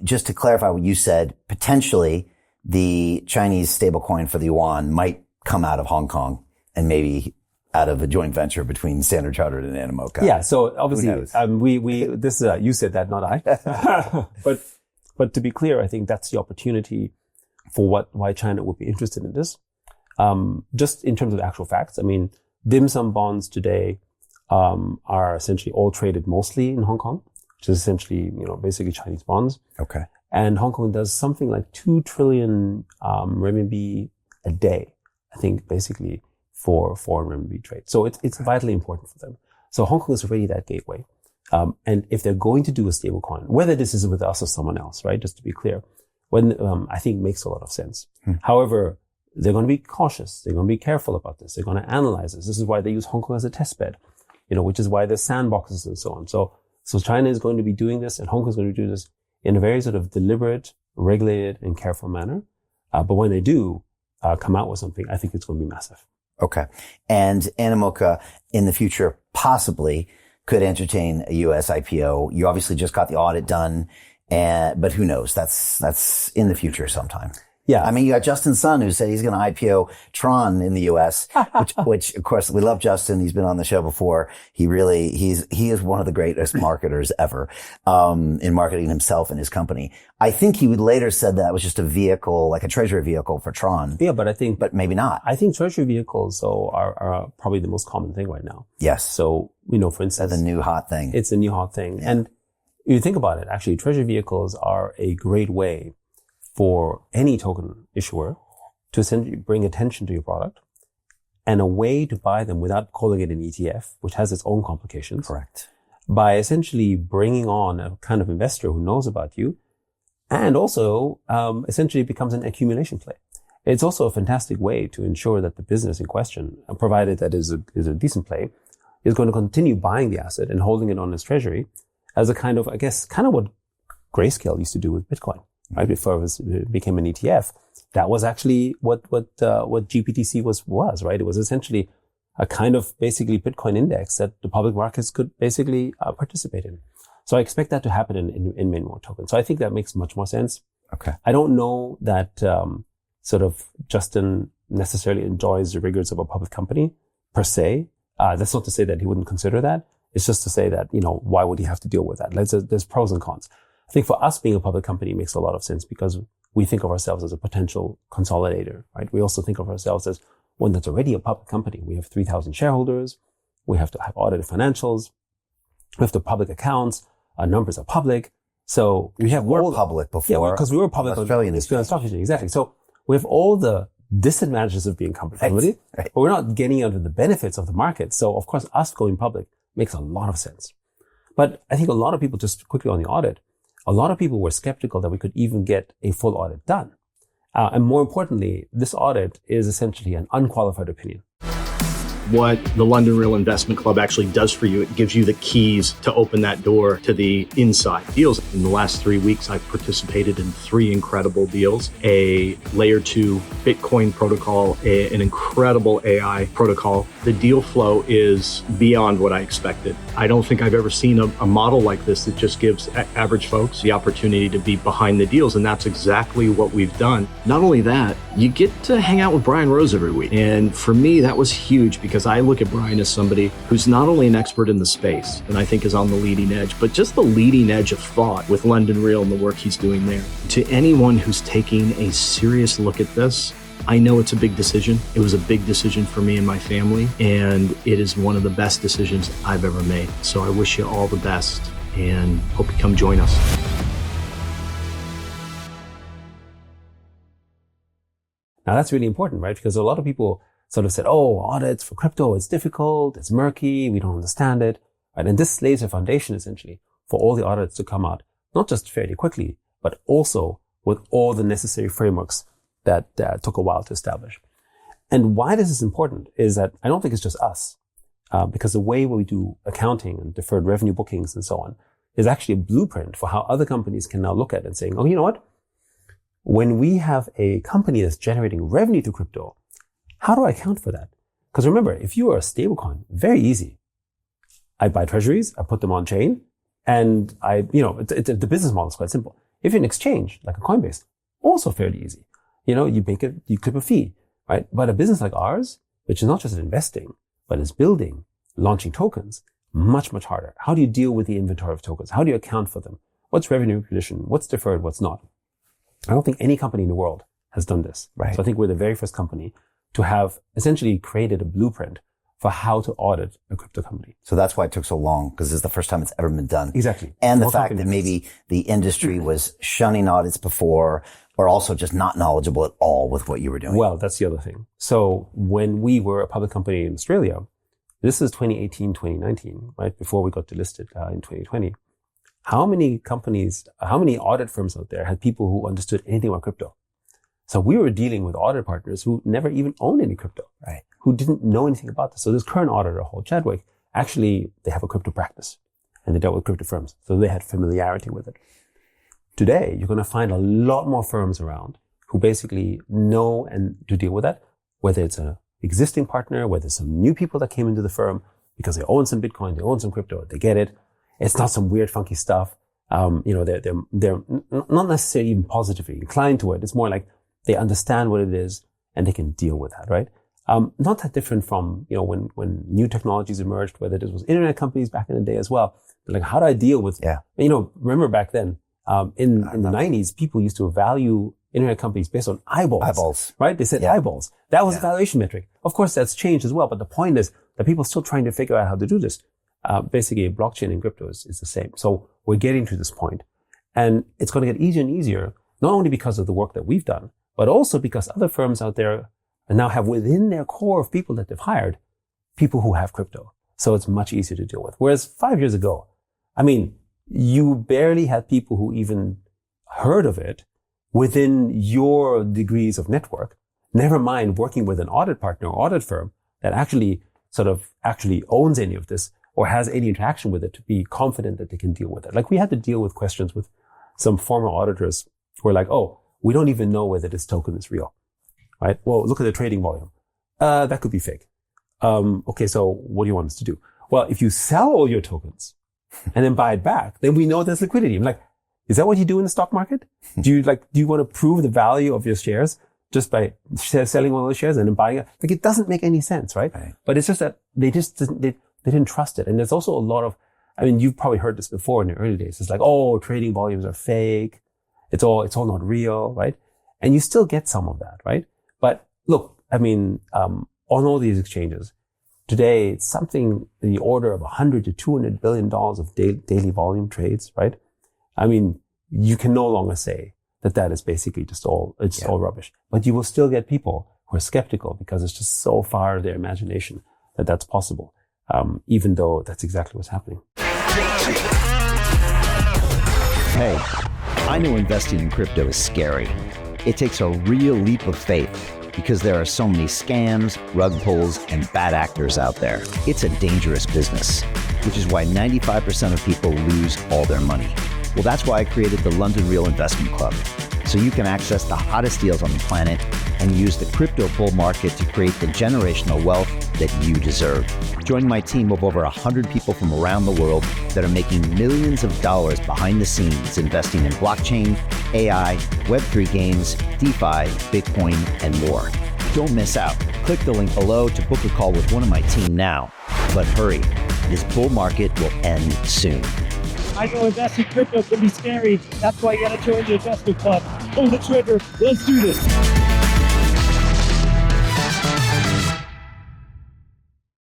just to clarify what you said, potentially the Chinese stablecoin for the yuan might come out of Hong Kong and maybe out of a joint venture between Standard Chartered and Animoca. Yeah. So obviously, you said that, not I. But to be clear, I think that's the opportunity for why China would be interested in this. Just in terms of actual facts, I mean, dim sum bonds today, are essentially all traded mostly in Hong Kong, which is essentially, basically Chinese bonds. Okay. And Hong Kong does something like 2 trillion renminbi a day, I think, basically for foreign renminbi trade. So it's vitally important for them. So Hong Kong is already that gateway. And if they're going to do a stablecoin, whether this is with us or someone else, right? Just to be clear, I think makes a lot of sense. However, they're going to be cautious. They're going to be careful about this. They're going to analyze this. This is why they use Hong Kong as a test bed, which is why there's sandboxes and so on. So China is going to be doing this and Hong Kong is going to do this in a very sort of deliberate, regulated and careful manner. But when they do come out with something, I think it's going to be massive. Okay. And Animoca in the future possibly could entertain a US IPO. You obviously just got the audit done, but who knows? That's in the future sometime. Yeah. I mean, you got Justin Sun who said he's going to IPO Tron in the US, which of course we love Justin. He's been on the show before. He is one of the greatest marketers ever, in marketing himself and his company. I think he would later said that was just a vehicle, like a treasury vehicle for Tron. Yeah, but maybe not. I think treasury vehicles though are probably the most common thing right now. Yes. So, for instance, that's a new hot thing. It's a new hot thing. Yeah. And you think about it, actually, treasury vehicles are a great way for any token issuer to essentially bring attention to your product and a way to buy them without calling it an ETF, which has its own complications. Correct. By essentially bringing on a kind of investor who knows about you and also essentially becomes an accumulation play. It's also a fantastic way to ensure that the business in question, provided that is a decent play, is going to continue buying the asset and holding it on its treasury as a kind of what Grayscale used to do with Bitcoin. Right, before it became an ETF, that was actually what GPTC was, right? It was essentially a kind of basically Bitcoin index that the public markets could basically participate in. So I expect that to happen in many more tokens. So I think that makes much more sense. Okay. I don't know that sort of Justin necessarily enjoys the rigors of a public company per se. That's not to say that he wouldn't consider that. It's just to say that, why would he have to deal with that? There's pros and cons. I think for us being a public company makes a lot of sense because we think of ourselves as a potential consolidator, right? We also think of ourselves as one that's already a public company. We have 3,000 shareholders. We have to have audited financials. We have the public accounts. Our numbers are public. So we're public before. Yeah, because we were public. Australian Stock Exchange. Exactly. So we have all the disadvantages of being public company, right. But we're not getting out of the benefits of the market. So of course, us going public makes a lot of sense. But I think a lot of people, just quickly on the audit, a lot of people were skeptical that we could even get a full audit done. And more importantly, this audit is essentially an unqualified opinion. What the London Real Investment Club actually does for you, it gives you the keys to open that door to the inside deals. In the last 3 weeks, I've participated in 3 incredible deals, a layer 2 Bitcoin protocol, an incredible AI protocol. The deal flow is beyond what I expected. I don't think I've ever seen a model like this that just gives average folks the opportunity to be behind the deals. And that's exactly what we've done. Not only that, you get to hang out with Brian Rose every week. And for me, that was huge because I look at Brian as somebody who's not only an expert in the space, and I think is on the leading edge, but just the leading edge of thought with London Real and the work he's doing there. To anyone who's taking a serious look at this, I know it's a big decision. It was a big decision for me and my family, and it is one of the best decisions I've ever made. So I wish you all the best and hope you come join us. Now that's really important, right? Because a lot of people sort of said, audits for crypto, it's difficult, it's murky, we don't understand it. Right? And this lays a foundation essentially for all the audits to come out, not just fairly quickly, but also with all the necessary frameworks that took a while to establish. And why this is important is that I don't think it's just us, because the way we do accounting and deferred revenue bookings and so on is actually a blueprint for how other companies can now look at it and saying, you know what? When we have a company that's generating revenue through crypto, how do I account for that? Because remember, if you are a stablecoin, very easy. I buy treasuries, I put them on chain, and the business model is quite simple. If you're an exchange, like a Coinbase, also fairly easy. You clip a fee, right? But a business like ours, which is not just investing, but is building, launching tokens, much, much harder. How do you deal with the inventory of tokens? How do you account for them? What's revenue recognition? What's deferred? What's not? I don't think any company in the world has done this. Right. So I think we're the very first company to have essentially created a blueprint for how to audit a crypto company. So that's why it took so long, because it's the first time it's ever been done. Exactly. And the fact that maybe the industry was shunning audits before, or also just not knowledgeable at all with what you were doing. Well, that's the other thing. So when we were a public company in Australia, this is 2018, 2019, right? Before we got delisted in 2020. How many audit firms out there had people who understood anything about crypto? So we were dealing with audit partners who never even owned any crypto, right? Who didn't know anything about this. So this current auditor, Hall Chadwick, actually, they have a crypto practice and they dealt with crypto firms. So they had familiarity with it. Today, you're going to find a lot more firms around who basically know and to deal with that, whether it's an existing partner, whether it's some new people that came into the firm because they own some Bitcoin, they own some crypto, they get it. It's not some weird, funky stuff. They're not necessarily even positively inclined to it. It's more like they understand what it is and they can deal with that, right? Not that different from, when new technologies emerged, whether this was internet companies back in the day as well. Like, how do I deal with, remember back then, in the 90s, people used to value internet companies based on eyeballs. Right? They said eyeballs. That was a valuation metric. Of course, that's changed as well. But the point is that people are still trying to figure out how to do this. Basically, blockchain and crypto is the same. So we're getting to this point. And it's going to get easier and easier, not only because of the work that we've done, but also because other firms out there now have within their core of people that they've hired, people who have crypto. So it's much easier to deal with. Whereas 5 years ago, you barely had people who even heard of it within your degrees of network, never mind working with an audit partner or audit firm that actually owns any of this or has any interaction with it to be confident that they can deal with it. Like, we had to deal with questions with some former auditors who were like, oh, we don't even know whether this token is real, right? Well, look at the trading volume. That could be fake. Okay, so what do you want us to do? Well, if you sell all your tokens and then buy it back, then we know there's liquidity. I'm like, is that what you do in the stock market? Do you want to prove the value of your shares just by selling all the shares and then buying it? Like, it doesn't make any sense, right? But it's just that they didn't trust it. And there's also a lot of, you've probably heard this before in the early days. It's like, oh, trading volumes are fake. It's all not real, right? And you still get some of that, right? But look, on all these exchanges, today, it's something in the order of $100 to $200 billion of daily volume trades, right? You can no longer say that is basically just all rubbish. But you will still get people who are skeptical because it's just so far their imagination that that's possible, even though that's exactly what's happening. Hey, I know investing in crypto is scary. It takes a real leap of faith because there are so many scams, rug pulls, and bad actors out there. It's a dangerous business, which is why 95% of people lose all their money. Well, that's why I created the London Real Investment Club, so you can access the hottest deals on the planet and use the crypto bull market to create the generational wealth that you deserve. Join my team of over 100 people from around the world that are making millions of dollars behind the scenes investing in blockchain, AI, Web3 games, DeFi, Bitcoin, and more. Don't miss out. Click the link below to book a call with one of my team now. But hurry, this bull market will end soon. I know investing in crypto can be scary. That's why you gotta join the investment club. Pull the trigger. Let's do this.